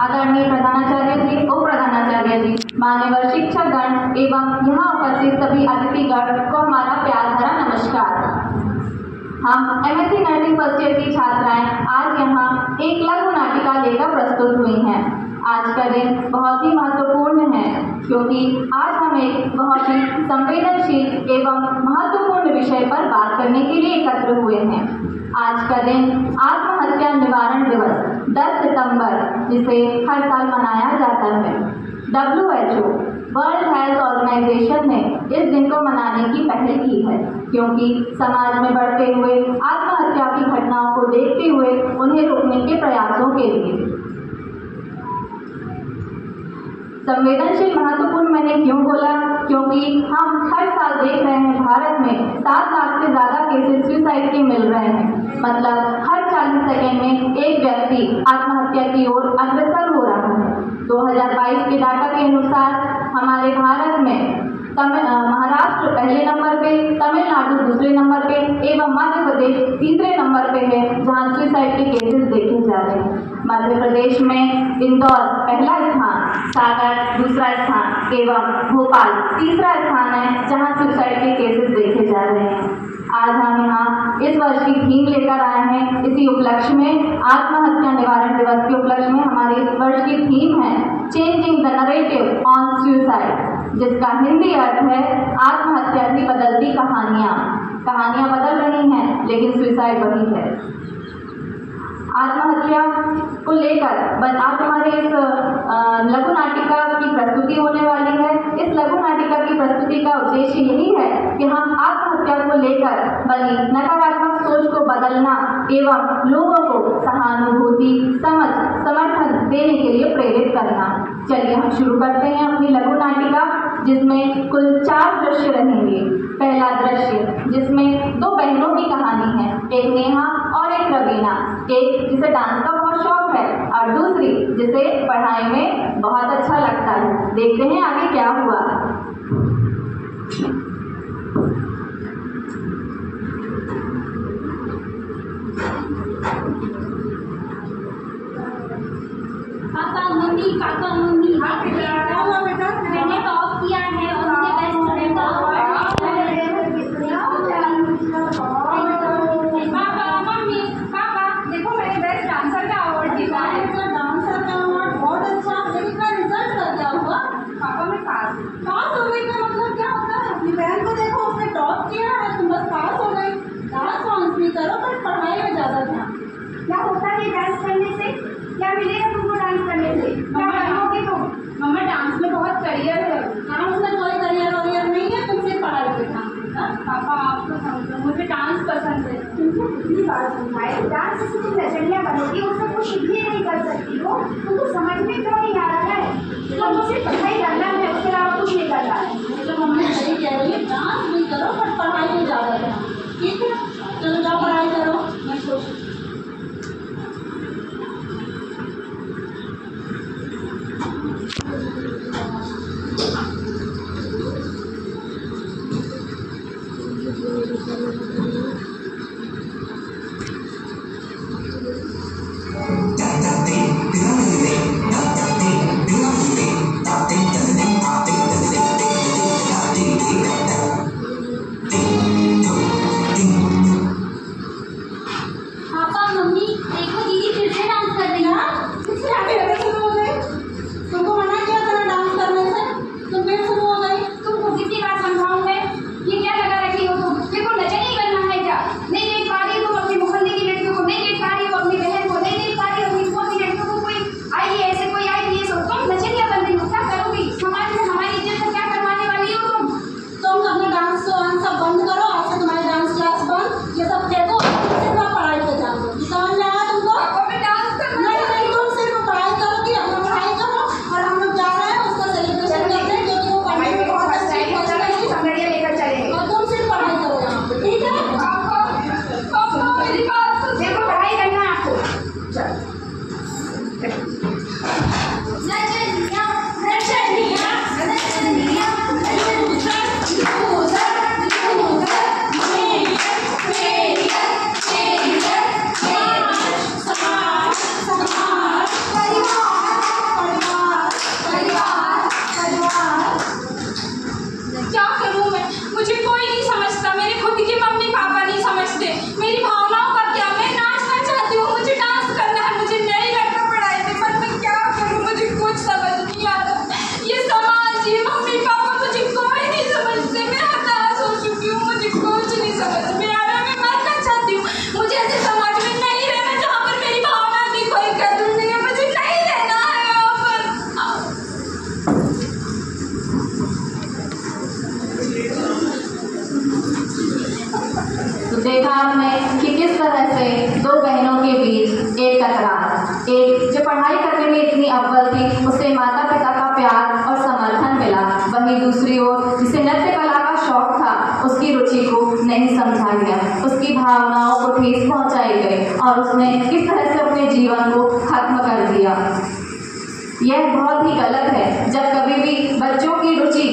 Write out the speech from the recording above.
आदरणीय प्रधानाचार्य जी, उप प्रधानाचार्य जी, मान्यवर शिक्षकगण एवं यहाँ उपस्थित सभी अतिथिगण को हमारा प्यार भरा नमस्कार। हम एमएससी नर्सिंग फर्स्ट ईयर की छात्राएं आज यहाँ एक लघु नाटिका लेकर प्रस्तुत हुई हैं। आज का दिन बहुत ही महत्वपूर्ण है क्योंकि आज हम एक बहुत ही संवेदनशील एवं महत्वपूर्ण विषय पर बात करने के लिए एकत्र हुए हैं। आज का दिन आत्महत्या निवारण दिवस 10 सितंबर, जिसे हर साल मनाया जाता है। WHO वर्ल्ड हेल्थ ऑर्गेनाइजेशन ने इस दिन को मनाने की पहल की है क्योंकि समाज में बढ़ते हुए आत्महत्या की घटनाओं को देखते हुए उन्हें रोकने के प्रयासों के लिए। संवेदनशील महत्वपूर्ण मैंने क्यों बोला? क्योंकि हम हर साल देख रहे हैं भारत में 7 लाख से ज़्यादा केसेस सुसाइड के मिल रहे हैं। मतलब हर 40 सेकेंड में एक व्यक्ति आत्महत्या की ओर अग्रसर हो रहा है। 2022 के डाटा के अनुसार हमारे भारत में महाराष्ट्र पहले नंबर पे, तमिलनाडु दूसरे नंबर पे एवं मध्य प्रदेश तीसरे नंबर पे है जहां सुसाइड के केसेस देखे जा रहे हैं। मध्य प्रदेश में इंदौर पहला स्थान, सागर दूसरा स्थान एवं भोपाल तीसरा स्थान है जहां सुसाइड के केसेस देखे जा रहे हैं। आज हम यहाँ इस वर्ष की थीम लेकर आए हैं। इसी उपलक्ष्य में आत्महत्या निवारण दिवस के उपलक्ष्य में हमारे इस वर्ष की थीम है changing the narrative on suicide, जिसका हिंदी अर्थ है आत्महत्या की बदलती कहानियाँ। कहानियाँ बदल रही हैं लेकिन सुसाइड वही है। आत्महत्या को लेकर आज हमारे इस लघु नाटिका की प्रस्तुति होने वाली है। इस लघु नाटिका की प्रस्तुति का उद्देश्य यही है कि हम आत्महत्या को लेकर बनी नकारात्मक सोच को बदलना एवं लोगों को सहानुभूति, समझ, समर्थन देने के लिए प्रेरित करना। चलिए हम शुरू करते हैं अपनी लघु नाटिका, जिसमें कुल 4 दृश्य रहेंगे। पहला दृश्य जिसमें 2 बहनों की कहानी है, एक नेहा और एक रवीना। एक जिसे डांस का बहुत शौक है और दूसरी जिसे पढ़ाई में बहुत अच्छा लगता है। देखते हैं आगे क्या हुआ। पापा मम्मी हाँ बेटा मैंने टॉप किया है और मुझे बेस्ट स्टूडेंट का अवार्ड पापा देखो मैंने बेस्ट डांसर का अवार्ड जीता है। डांसर का अवार्ड बहुत अच्छा, लेकिन का रिजल्ट का क्या हुआ? पापा मैं पास हो गई। का मतलब क्या होता है? अपनी बहन को देखो, उसने टॉप किया है, तुम बस पास हो गई। डांस वांस भी करो पर पढ़ाई में ज़्यादा ध्यान। क्या होता है डांस करने से? क्या मिलेगा तुमको डांस करने से? क्या करोगे तुम? मम्मा डांस में बहुत करियर है। डांस में कोई करियर नहीं है, तुमसे पढ़ाई पे ध्यान। पापा आप तो समझो, मुझे डांस पसंद है। तुमको कितनी बार समझाए, डांस से तुम नजरिया बनोगी, उससे कुछ भी नहीं कर सकती हो। तुमको समझ में क्यों नहीं आ रहा है? तुमको सिर्फ पढ़ाई करना है, उसके अलावा कुछ नहीं करना है। तो मम्मी सही कह रही है, डांस भी करो पर पढ़ाई में ज़्यादा ध्यान। ठीक है, चलो जाओ पढ़ाई करो। मैं सोच में कि किस तरह से दो बहनों के बीच एक टकरार, एक जो पढ़ाई करने में इतनी अव्वल थी उसे माता पिता का प्यार और समर्थन मिला, वहीं दूसरी ओर जिसे नृत्य कला का शौक था उसकी रुचि को नहीं समझा गया, उसकी भावनाओं को ठेस पहुंचाई गई और उसने किस तरह से अपने जीवन को खत्म कर दिया। यह बहुत ही गलत है। जब कभी भी बच्चों की रुचि